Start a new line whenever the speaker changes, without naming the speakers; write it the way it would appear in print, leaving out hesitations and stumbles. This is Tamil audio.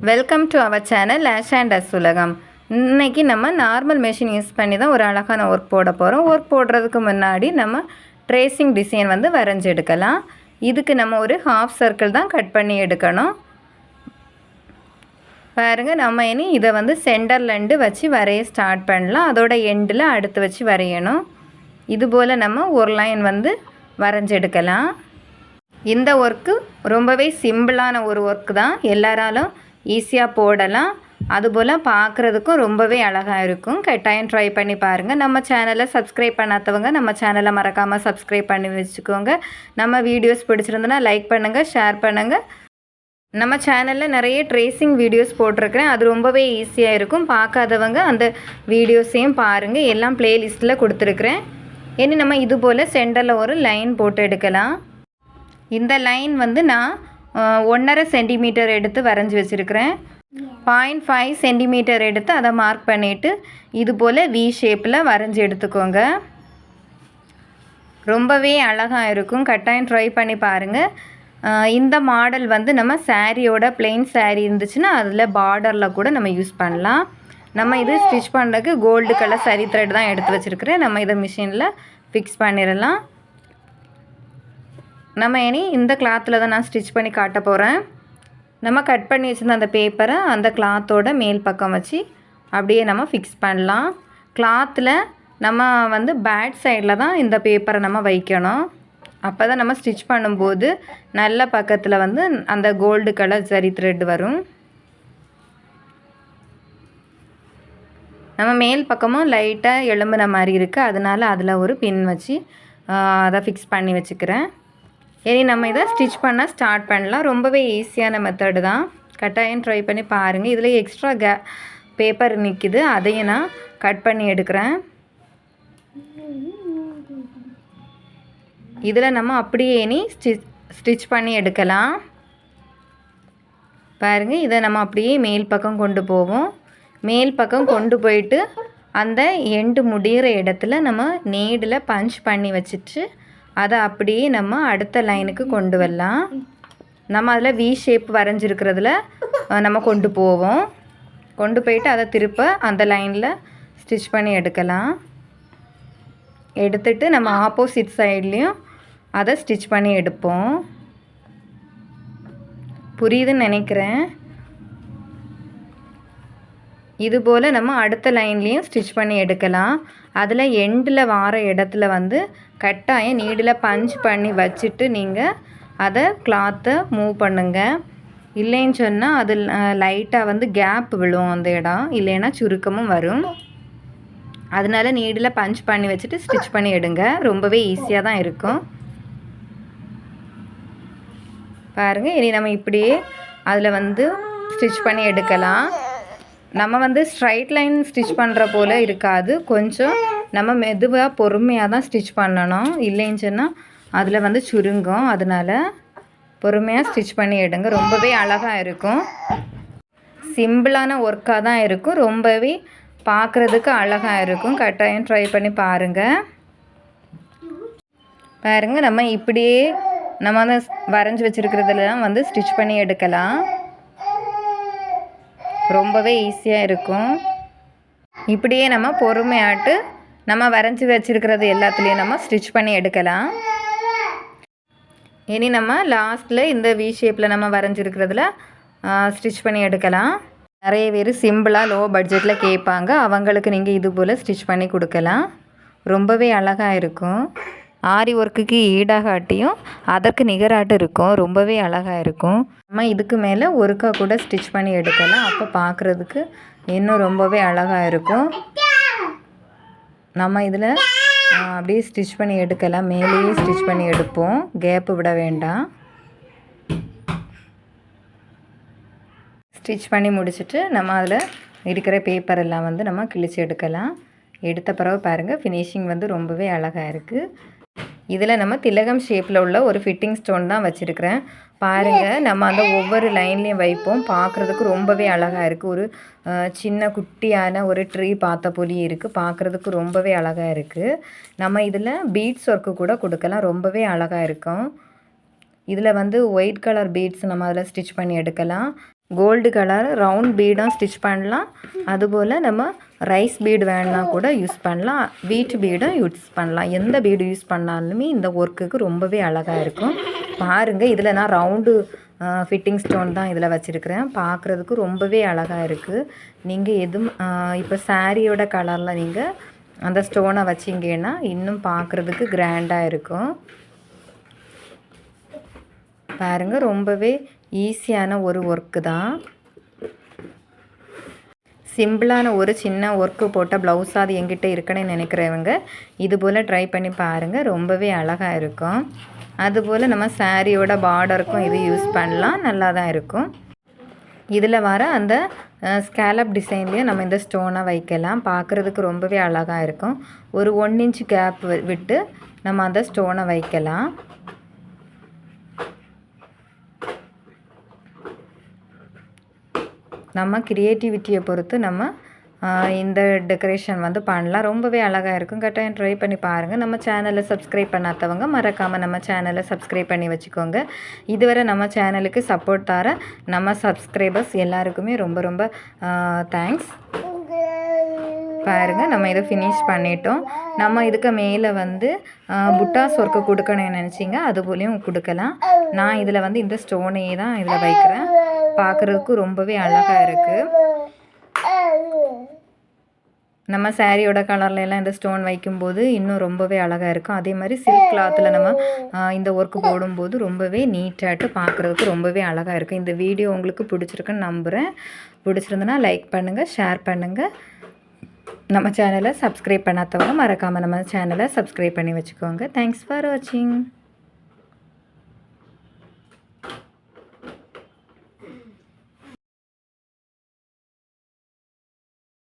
வெல்கம் டு அவர் சேனல் லேஷ் அண்ட் அஸ் உலகம். இன்றைக்கி நம்ம நார்மல் மெஷின் யூஸ் பண்ணி தான் ஒரு அழகான ஒர்க் போட போகிறோம். ஒர்க் போடுறதுக்கு முன்னாடி நம்ம ட்ரேசிங் டிசைன் வந்து வரைஞ்சி எடுக்கலாம். இதுக்கு நம்ம ஒரு ஹாஃப் சர்க்கிள் தான் கட் பண்ணி எடுக்கணும். பாருங்கள், நம்ம இனி இதை வந்து சென்டர்லேருந்து வச்சு வரைய ஸ்டார்ட் பண்ணலாம். அதோட எண்டில் அடுத்து வச்சு வரையணும். இதுபோல் நம்ம ஒரு லைன் வந்து வரைஞ்சி எடுக்கலாம். இந்த ஒர்க்கு ரொம்பவே சிம்பிளான ஒரு ஒர்க்கு தான், எல்லாராலும் ஈஸியாக போடலாம். அதுபோல் பார்க்குறதுக்கும் ரொம்பவே அழகாக இருக்கும். கட்டாயம் ட்ரை பண்ணி பாருங்கள். நம்ம சேனலை சப்ஸ்கிரைப் பண்ணாதவங்க நம்ம சேனலை மறக்காமல் சப்ஸ்கிரைப் பண்ணி வச்சுக்கோங்க. நம்ம வீடியோஸ் பிடிச்சிருந்தனா லைக் பண்ணுங்கள், ஷேர் பண்ணுங்கள். நம்ம சேனலில் நிறைய ட்ரேசிங் வீடியோஸ் போட்டிருக்கிறேன். அது ரொம்பவே ஈஸியாக இருக்கும். பார்க்காதவங்க அந்த வீடியோஸையும் பாருங்கள். எல்லாம் ப்ளேலிஸ்ட்டில் கொடுத்துருக்குறேன். இனி நம்ம இதுபோல் சென்டரில் ஒரு லைன் போட்டு எடுக்கலாம். இந்த லைன் வந்து நான் 1.5 சென்டிமீட்டர் எடுத்து வரைஞ்சி வச்சுருக்கிறேன். 0.5 சென்டிமீட்டர் எடுத்து அதை மார்க் பண்ணிவிட்டு இது போல் வி ஷேப்பில் வரைஞ்சி எடுத்துக்கோங்க. ரொம்பவே அழகாக இருக்கும். கட்டாயம் ட்ரை பண்ணி பாருங்கள். இந்த மாடல் வந்து நம்ம சாரியோட பிளெயின் சாரீ இருந்துச்சுன்னா அதில் பார்டரில் கூட நம்ம யூஸ் பண்ணலாம். நம்ம இது ஸ்டிச் பண்ணுறதுக்கு கோல்டு கலர் சரி த்ரெட் தான் எடுத்து வச்சுருக்கிறேன். நம்ம இதை மிஷினில் ஃபிக்ஸ் பண்ணிடலாம். நம்ம இனி இந்த கிளாத்தில் தான் நான் ஸ்டிச் பண்ணி காட்ட போகிறேன். நம்ம கட் பண்ணி வச்சுருந்த அந்த பேப்பரை அந்த கிளாத்தோட மேல் பக்கம் வச்சு அப்படியே நம்ம ஃபிக்ஸ் பண்ணலாம். கிளாத்தில் நம்ம வந்து பேக் சைடில் தான் இந்த பேப்பரை நம்ம வைக்கணும். அப்போ தான் நம்ம ஸ்டிச் பண்ணும்போது நல்ல பக்கத்தில் வந்து அந்த கோல்டு கலர் சரி த்ரெட் வரும். நம்ம மேல் பக்கமும் லைட்டாக எலும்புன மாதிரி இருக்குது, அதனால் அதில் ஒரு பின் வச்சு அதை ஃபிக்ஸ் பண்ணி வச்சுக்கிறேன். இனி நம்ம இதை ஸ்டிச் பண்ண ஸ்டார்ட் பண்ணலாம். ரொம்பவே ஈஸியான மெத்தடு தான். கட்டாயம் ட்ரை பண்ணி பாருங்கள். இதில் எக்ஸ்ட்ரா பேப்பர் நிற்கிது, அதையும் நான் கட் பண்ணி எடுக்கிறேன். இதில் நம்ம அப்படியே இனி ஸ்டிச் பண்ணி எடுக்கலாம். பாருங்கள், இதை நம்ம அப்படியே மேல் பக்கம் கொண்டு போவோம். மேல் பக்கம் கொண்டு போயிட்டு அந்த எண்டு முடிகிற இடத்துல நம்ம நீடில் பஞ்ச் பண்ணி வச்சுட்டு அதை அப்படியே நம்ம அடுத்த லைனுக்கு கொண்டு வரலாம். நம்ம அதில் வி ஷேப் வரைஞ்சிருக்கிறதுல நம்ம கொண்டு போவோம். கொண்டு போயிட்டு அதை திருப்ப அந்த லைனில் ஸ்டிச் பண்ணி எடுக்கலாம். எடுத்துட்டு நம்ம ஆப்போசிட் சைட்லேயும் அதை ஸ்டிச் பண்ணி எடுப்போம். புரியுதுன்னு நினைக்கிறேன். இதுபோல் நம்ம அடுத்த லைன்லேயும் ஸ்டிச் பண்ணி எடுக்கலாம். அதில் எண்டில் வார இடத்துல வந்து கட்டாயம் நீடில் பஞ்ச் பண்ணி வச்சுட்டு நீங்கள் அதை கிளாத்தை மூவ் பண்ணுங்கள். இல்லைன்னு சொன்னால் அது லைட்டாக வந்து கேப் விழும் அந்த இடம், இல்லைன்னா சுருக்கமும் வரும். அதனால நீடில் பஞ்ச் பண்ணி வச்சுட்டு ஸ்டிச் பண்ணி எடுங்க. ரொம்பவே ஈஸியாக தான் இருக்கும். பாருங்கள், இனி நம்ம இப்படியே அதில் வந்து ஸ்டிச் பண்ணி எடுக்கலாம். நம்ம வந்து ஸ்ட்ரைட் லைன் ஸ்டிச் பண்ணுற போல் இருக்காது. கொஞ்சம் நம்ம மெதுவாக பொறுமையாக தான் ஸ்டிச் பண்ணணும். இல்லைன்னு சொன்னால் அதில் வந்து சுருங்கும். அதனால் பொறுமையாக ஸ்டிச் பண்ணி எடுங்க. ரொம்பவே அழகாக இருக்கும். சிம்பிளான ஒர்க்காக தான் இருக்கும். ரொம்பவே பார்க்குறதுக்கு அழகாக இருக்கும். கட்டாயம் ட்ரை பண்ணி பாருங்கள். பாருங்கள், நம்ம இப்படியே நம்ம வந்து வரைஞ்சி வச்சுருக்கிறதுலாம் வந்து ஸ்டிச் பண்ணி எடுக்கலாம். ரொம்பவே ஈஸியாக இருக்கும். இப்படியே நம்ம பொறுமையாட்டு நம்ம வரைஞ்சி வச்சுருக்கிறது எல்லாத்துலேயும் நம்ம ஸ்டிச் பண்ணி எடுக்கலாம். இனி நம்ம லாஸ்ட்டில் இந்த வி ஷேப்பில் நம்ம வரைஞ்சிருக்கிறதுல ஸ்டிச் பண்ணி எடுக்கலாம். நிறைய பேர் சிம்பிளாக லோ பட்ஜெட்டில் கேட்பாங்க. அவங்களுக்கு நீங்கள் இது போல் ஸ்டிச் பண்ணி கொடுக்கலாம். ரொம்பவே அழகாக இருக்கும். ஆரி ஒர்க்குக்கு ஈடாகாட்டியும் அதற்கு நிகராட்டு இருக்கும். ரொம்பவே அழகாக இருக்கும். நம்ம இதுக்கு மேலே ஒருக்கா கூட ஸ்டிச் பண்ணி எடுக்கலாம். அப்போ பார்க்குறதுக்கு இன்னும் ரொம்பவே அழகாக இருக்கும். நம்ம இதில் அப்படியே ஸ்டிச் பண்ணி எடுக்கலாம். மேலேயே ஸ்டிச் பண்ணி எடுப்போம், கேப்பு விட வேண்டாம். ஸ்டிச் பண்ணி முடிச்சுட்டு நம்ம அதில் இருக்கிற பேப்பர் எல்லாம் வந்து நம்ம கிழிச்சு எடுக்கலாம். எடுத்த பிறகு பாருங்கள், ஃபினிஷிங் வந்து ரொம்பவே அழகாக இருக்குது. இதில் நம்ம திலகம் ஷேப்பில் உள்ள ஒரு ஃபிட்டிங் ஸ்டோன் தான் வச்சுருக்கிறேன். பாருங்கள், நம்ம அந்த ஒவ்வொரு லைன்லேயும் வைப்போம். பார்க்குறதுக்கு ரொம்பவே அழகாக இருக்குது. ஒரு சின்ன குட்டியான ஒரு ட்ரீ பார்த்த போலியே இருக்குது. பார்க்குறதுக்கு ரொம்பவே அழகாக இருக்குது. நம்ம இதில் பீட்ஸ் ஒர்க்கு கூட கொடுக்கலாம். ரொம்பவே அழகாக இருக்கும். இதில் வந்து ஒயிட் கலர் பீட்ஸ் நம்ம அதில் ஸ்டிச் பண்ணி எடுக்கலாம். கோல்டு கலர் ரவுண்ட் பீடும் ஸ்டிச் பண்ணலாம். அதுபோல் நம்ம ரைஸ் பீடு வேணுன்னா கூட யூஸ் பண்ணலாம். வீட் பீடும் யூஸ் பண்ணலாம். எந்த பீடு யூஸ் பண்ணாலுமே இந்த ஒர்க்குக்கு ரொம்பவே அழகாக இருக்கும். பாருங்கள், இதில் நான் ரவுண்டு ஃபிட்டிங் ஸ்டோன் தான் இதில் வச்சுருக்கிறேன். பார்க்குறதுக்கு ரொம்பவே அழகாக இருக்குது. நீங்கள் எதுவும் இப்போ சாரியோட கலரில் நீங்கள் அந்த ஸ்டோனை வச்சிங்கன்னா இன்னும் பார்க்குறதுக்கு கிராண்டாக இருக்கும். பாருங்கள், ரொம்பவே ஈஸியான ஒரு ஒர்க்கு தான். சிம்பிளான ஒரு சின்ன ஒர்க்கு போட்ட ப்ளவுஸ் அது எங்கிட்ட இருக்குன்னு நினைக்கிறவங்க இதுபோல் ட்ரை பண்ணி பாருங்கள். ரொம்பவே அழகாக இருக்கும். அதுபோல் நம்ம சாரியோட பார்டருக்கும் இது யூஸ் பண்ணலாம். நல்லா தான் இருக்கும். இதில் வர அந்த ஸ்கேலப் டிசைன்லேயும் நம்ம இந்த ஸ்டோனை வைக்கலாம். பார்க்குறதுக்கு ரொம்பவே அழகாக இருக்கும். ஒரு 1 இன்ச் கேப் விட்டு நம்ம அந்த ஸ்டோனை வைக்கலாம். நம்ம க்ரியேட்டிவிட்டியை பொறுத்து நம்ம இந்த டெக்கரேஷன் வந்து பண்ணலாம். ரொம்பவே அழகாக இருக்கும். கட்டாயம் ட்ரை பண்ணி பாருங்கள். நம்ம சேனலை சப்ஸ்கிரைப் பண்ணாதவங்க மறக்காமல் நம்ம சேனலை சப்ஸ்கிரைப் பண்ணி வச்சுக்கோங்க. இதுவரை நம்ம சேனலுக்கு சப்போர்ட் தர நம்ம சப்ஸ்கிரைபர்ஸ் எல்லாருக்குமே ரொம்ப ரொம்ப தேங்க்ஸ். பாருங்கள், நம்ம இதை ஃபினிஷ் பண்ணிட்டோம். நம்ம இதுக்கு மேலே வந்து புட்டாஸ் ஒர்க்கு கொடுக்கணும்னு நினச்சிங்க அதுபோலையும் கொடுக்கலாம். நான் இதில் வந்து இந்த ஸ்டோனையே தான் இதில் வைக்கிறேன். பார்க்குறதுக்கு ரொம்பவே அழகாக இருக்குது. நம்ம சாரியோட கலர்லாம் இந்த ஸ்டோன் வைக்கும்போது இன்னும் ரொம்பவே அழகாக இருக்கும். அதே மாதிரி சில்க் கிளாத்தில் நம்ம இந்த ஒர்க்கு போடும்போது ரொம்பவே நீட்டாகிட்டு பார்க்குறதுக்கு ரொம்பவே அழகாக இருக்கும். இந்த வீடியோ உங்களுக்கு பிடிச்சிருக்குன்னு நம்புகிறேன். பிடிச்சிருந்தனா லைக் பண்ணுங்கள், ஷேர் பண்ணுங்கள். நம்ம சேனலை சப்ஸ்கிரைப் பண்ணாதவங்க மறக்காமல் நம்ம சேனலை சப்ஸ்கிரைப் பண்ணி வச்சுக்கோங்க. தேங்க்ஸ் ஃபார் வாட்சிங்.